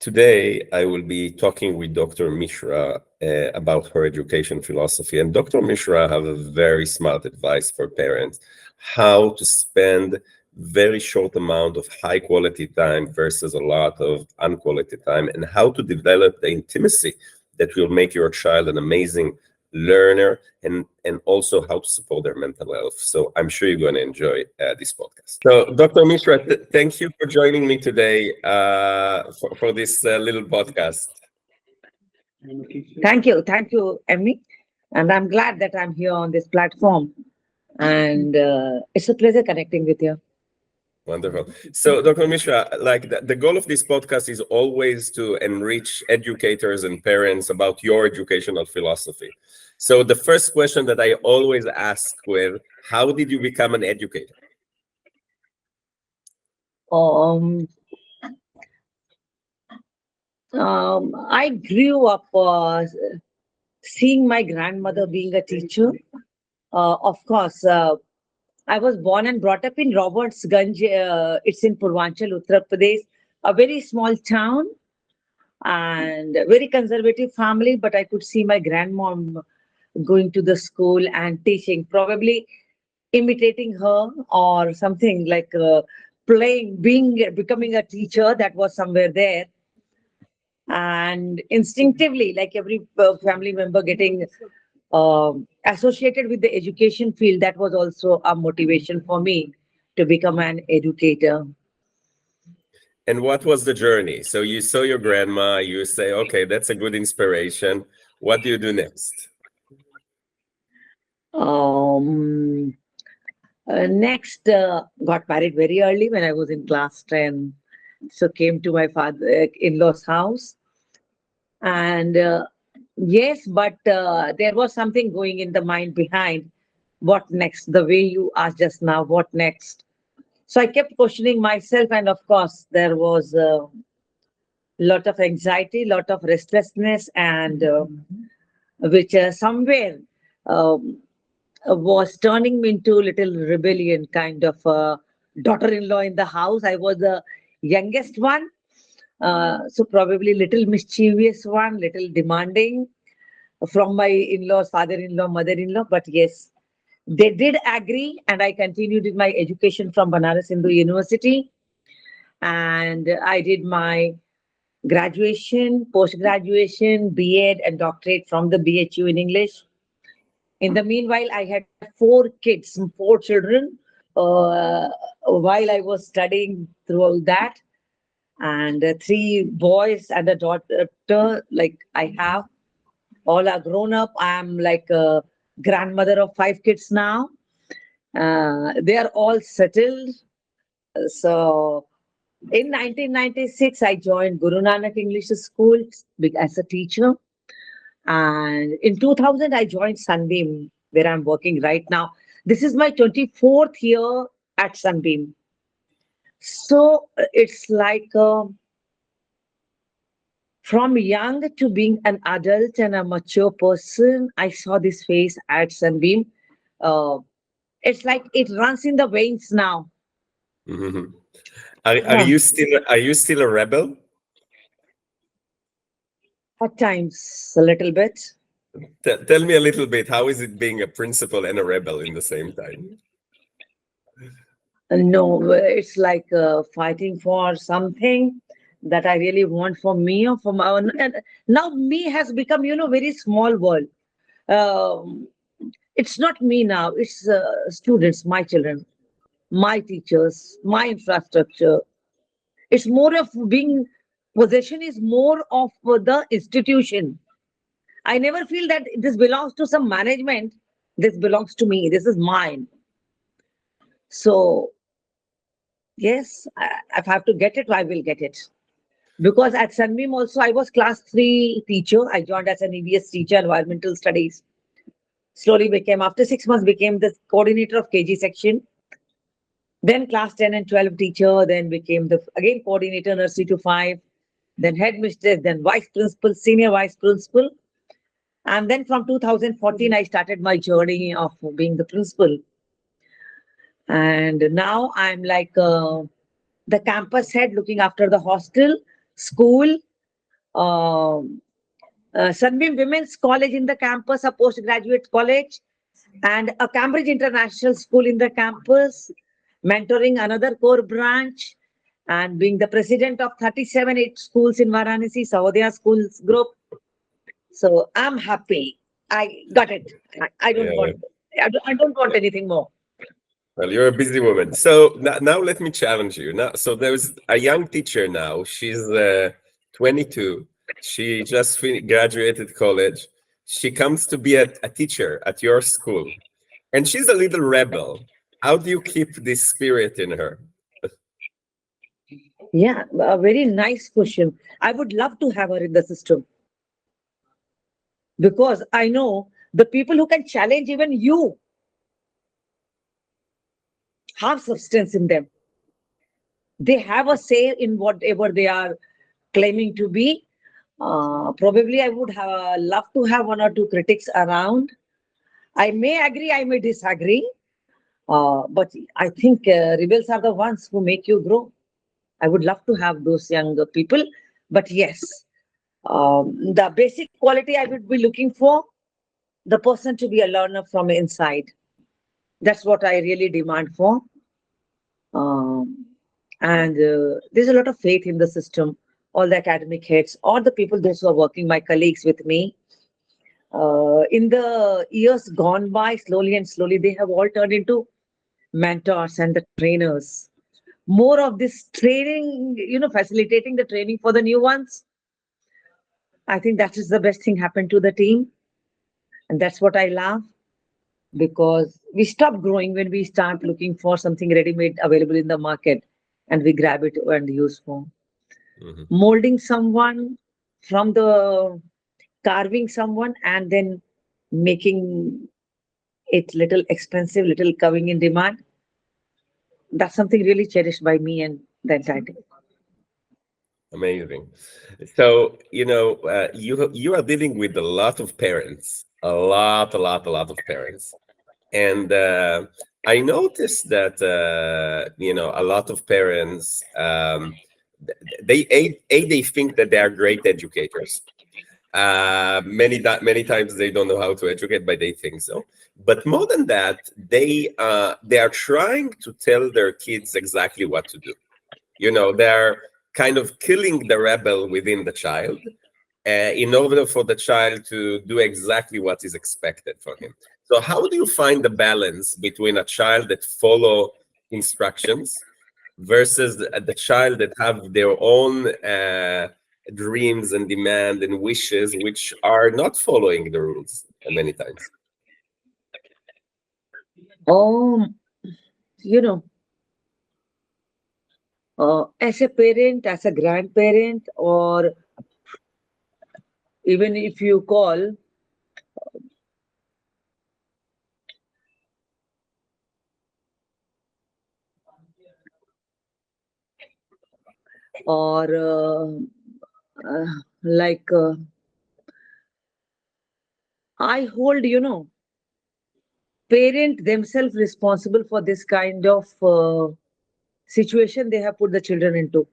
Today, I will be talking with Dr. Mishra about her education philosophy. And Dr. Mishra have a very smart advice for parents, how to spend very short amount of high quality time versus a lot of unquality time, and how to develop the intimacy that will make your child an amazing learner, and also how to support their mental health. So I'm sure you're going to enjoy this podcast. So Dr. Mishra, thank you for joining me today for this little podcast. Thank you, Emmy. And I'm glad that I'm here on this platform. And it's a pleasure connecting with you. Wonderful. So, Dr. Mishra, like the goal of this podcast is always to enrich educators and parents about your educational philosophy. So the first question that I always ask with, how did you become an educator? Um, I grew up seeing my grandmother being a teacher. Of course, I was born and brought up in Robertsganj. It's in Purvanchal, Uttar Pradesh, a very small town and a very conservative family. But I could see my grandmom going to the school and teaching, probably imitating her or something like playing, becoming a teacher. That was somewhere there. And instinctively, like every family member getting associated with the education field, that was also a motivation for me to become an educator. And what was the journey? So you saw your grandma, you say, okay, that's a good inspiration. What do you do next? Next, got married very early when I was in class 10. So came to my father in-law's house. And yes, but there was something going in the mind behind what next, the way you asked just now, what next. So I kept questioning myself, and of course, there was a lot of anxiety, lot of restlessness, and which somewhere um, was turning me into little rebellion, kind of daughter-in-law in the house. I was the youngest one, so probably little mischievous one, little demanding from my in-laws, father-in-law, mother-in-law. But yes, they did agree, and I continued with my education from Banaras Hindu University, and I did my graduation, post-graduation, B.Ed, and doctorate from the BHU in English. In the meanwhile, I had four kids, four children, while I was studying throughout that, and three boys and a daughter. Like I have, all are grown up. I am like a grandmother of five kids now. They are all settled. So in 1996, I joined Guru Nanak English School as a teacher. And in 2000, I joined Sunbeam, where I'm working right now. This is my 24th year at Sunbeam. So it's like from young to being an adult and a mature person, I saw this phase at Sunbeam. Uh, it's like it runs in the veins now. Mhm. Are Yeah, you still a rebel? at times, a little bit. Tell me a little bit, how is it being a principal and a rebel in the same time? No, it's like fighting for something that I really want for me or for my own. And now me has become, very small world. Um, it's not me now. It's students, my children, my teachers, my infrastructure. It's more of being possession is more of the institution. I never feel that this belongs to some management. This belongs to me. This is mine. So yes, if I have to get it, I will get it. Because at Sunbeam also, I was class 3 teacher. I joined as an EVS teacher, environmental studies. Slowly became, after 6 months, became the coordinator of KG section. Then class 10 and 12 teacher, then became the, again, coordinator, nursery to 5, then headmistress, then vice principal, senior vice principal. And then from 2014, I started my journey of being the principal. And now I'm like the campus head looking after the hostel, school, Sunbeam Women's College in the campus, a postgraduate college, and a Cambridge International School in the campus, mentoring another core branch, and being the president of 37 schools in Varanasi, Savodaya Schools Group. So I'm happy. I got it. I don't Yeah. want. I don't want anything more. Well, you're a busy woman. So now let me challenge you. Now, so there's a young teacher now. She's 22. She just graduated college. She comes to be a teacher at your school, and she's a little rebel. How do you keep this spirit in her? Yeah, a very nice question. I would love to have her in the system because I know the people who can challenge even you have substance in them. They have a say in whatever they are claiming to be. Probably I would have love to have one or two critics around. I may agree, I may disagree, but I think rebels are the ones who make you grow. I would love to have those younger people, but yes, the basic quality I would be looking for, the person to be a learner from inside. That's what I really demand for. And there's a lot of faith in the system, all the academic heads, all the people, those who are working, my colleagues with me. In the years gone by, slowly and slowly, they have all turned into mentors and the trainers. More of this training, facilitating the training for the new ones. I think that is the best thing happened to the team. And that's what I love because we stop growing when we start looking for something ready-made available in the market and we grab it and use for molding someone from the carving someone and then making it little expensive, little coming in demand. That's something really cherished by me and the entire team. Amazing. So, you are dealing with a lot of parents, a lot of parents. And I noticed that, a lot of parents, they think that they are great educators. Many times they don't know how to educate, but they think so. But more than that, they are trying to tell their kids exactly what to do. They're kind of killing the rebel within the child in order for the child to do exactly what is expected from him. So how do you find the balance between a child that follow instructions versus the child that have their own dreams and demand and wishes, which are not following the rules many times? You know, as a parent, as a grandparent, or even if you call, or like I hold, parent themselves responsible for this kind of situation they have put the children into.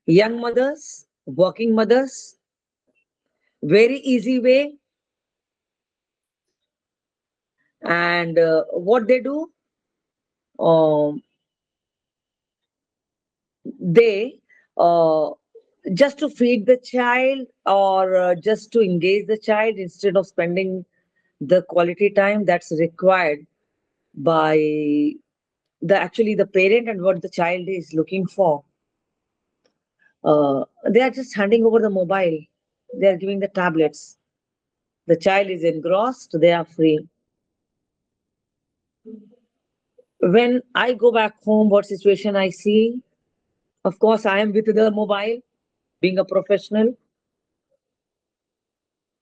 Young mothers, working mothers, very easy way. And what they do, um, they just to feed the child or just to engage the child instead of spending the quality time that's required by the parent and what the child is looking for. They are just handing over the mobile. They are giving the tablets. The child is engrossed. They are free. When I go back home, what situation I see? Of course, I am with the mobile, being a professional.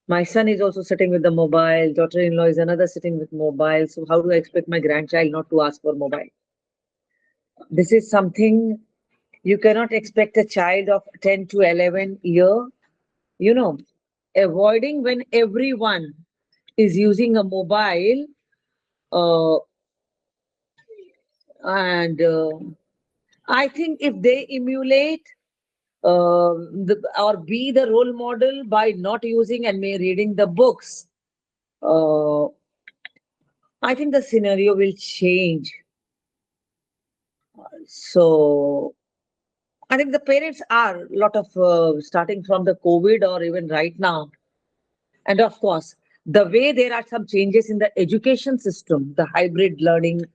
My son is also sitting with the mobile. Daughter-in-law is another sitting with mobile. So how do I expect my grandchild not to ask for mobile? This is something you cannot expect a child of 10 to 11 year, avoiding when everyone is using a mobile. Uh, and I think if they emulate or be the role model by not using and may reading the books, uh, I think the scenario will change. So I think the parents are a lot of starting from the COVID or even right now. And of course, the way there are some changes in the education system, the hybrid learning,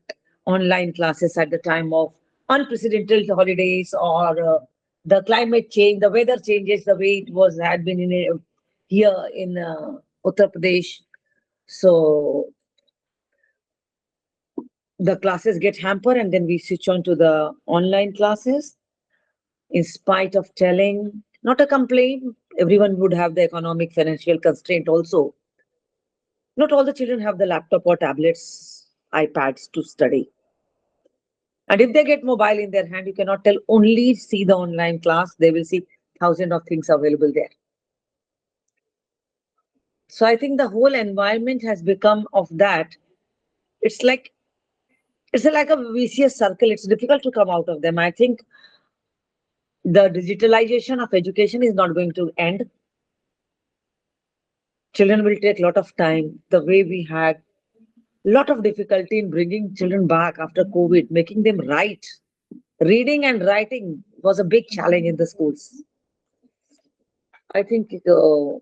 online classes at the time of unprecedented holidays or the climate change, the weather changes, the way it was had been in here in Uttar Pradesh. So the classes get hampered and then we switch on to the online classes in spite of telling, not a complaint, everyone would have the economic financial constraint also. Not all the children have the laptop or tablets, iPads to study. And if they get mobile in their hand, you cannot tell only see the online class. They will see thousands of things available there. So I think the whole environment has become of that. It's like a vicious circle. It's difficult to come out of them. I think the digitalization of education is not going to end. Children will take a lot of time. The way we had a lot of difficulty in bringing children back after COVID, making them write. Reading and writing was a big challenge in the schools. I think it will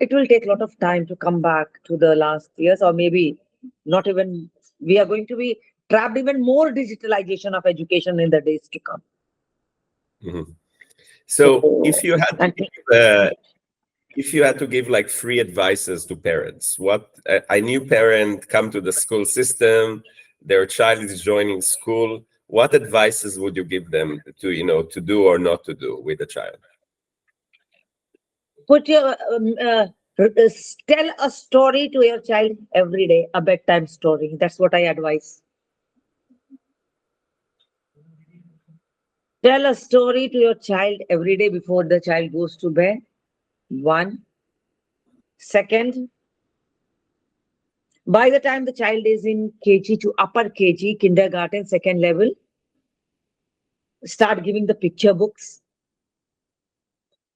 take a lot of time to come back to the last years, or maybe not even. We are going to be trapped even more digitalization of education in the days to come. Mm-hmm. So if you had to And give like 3 advices to parents, what a new parent come to the school system, their child is joining school, what advices would you give them to do or not to do with the child? put your tell a story to your child every day, a bedtime story. That's what I advise. Tell a story to your child every day before the child goes to bed. One. Second, by the time the child is in KG to upper KG, kindergarten, second level, start giving the picture books.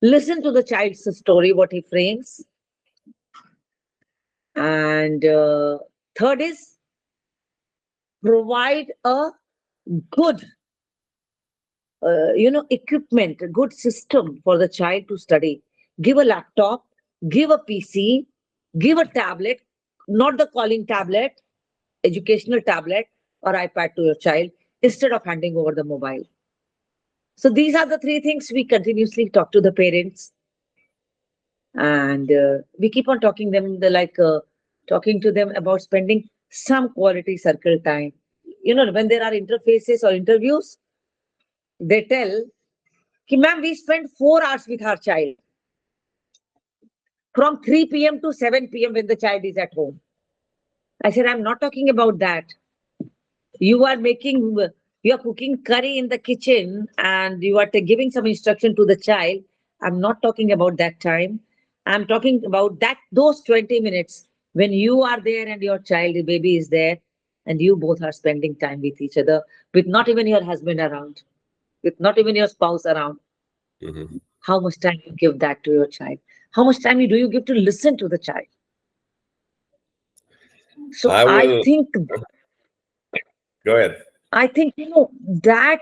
Listen to the child's story, what he frames. And third is provide a good, equipment, a good system for the child to study. Give a laptop, give a PC, give a tablet, not the calling tablet, educational tablet or iPad to your child instead of handing over the mobile. So these are the 3 things we continuously talk to the parents, and we keep on talking talking to them about spending some quality circle time. When there are interfaces or interviews, they tell, "Ma'am, we spend 4 hours with our child from 3 p.m. to 7 p.m. when the child is at home." I said, "I'm not talking about that. You are cooking curry in the kitchen and you are giving some instruction to the child. I'm not talking about that time. I'm talking about those 20 minutes when you are there and your child, the baby is there, and you both are spending time with each other, with not even your husband around, with not even your spouse around." Mm-hmm. How much time you give that to your child? How much time do you give to listen to the child? So I will go ahead. I think that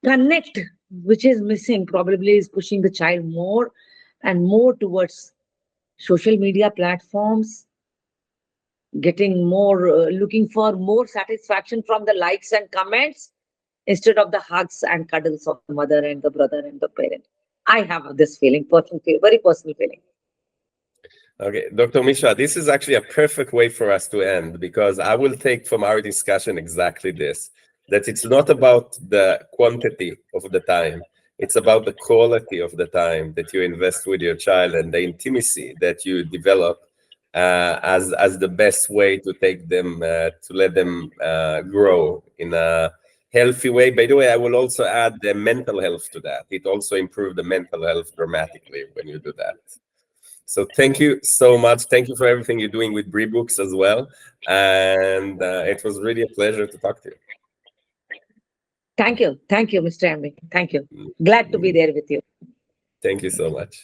connect which is missing probably is pushing the child more and more towards social media platforms, getting more looking for more satisfaction from the likes and comments instead of the hugs and cuddles of the mother and the brother and the parent. I have this feeling, very personal feeling. Okay, Dr. Mishra, this is actually a perfect way for us to end, because I will take from our discussion exactly this, that it's not about the quantity of the time, it's about the quality of the time that you invest with your child and the intimacy that you develop as the best way to take them, to let them grow in a healthy way. By the way, I will also add the mental health to that. It also improves the mental health dramatically when you do that. So thank you so much. Thank you for everything you're doing with Bree Books as well. And it was really a pleasure to talk to you. Thank you, Mr. Ami. Thank you. Glad to be there with you. Thank you so much.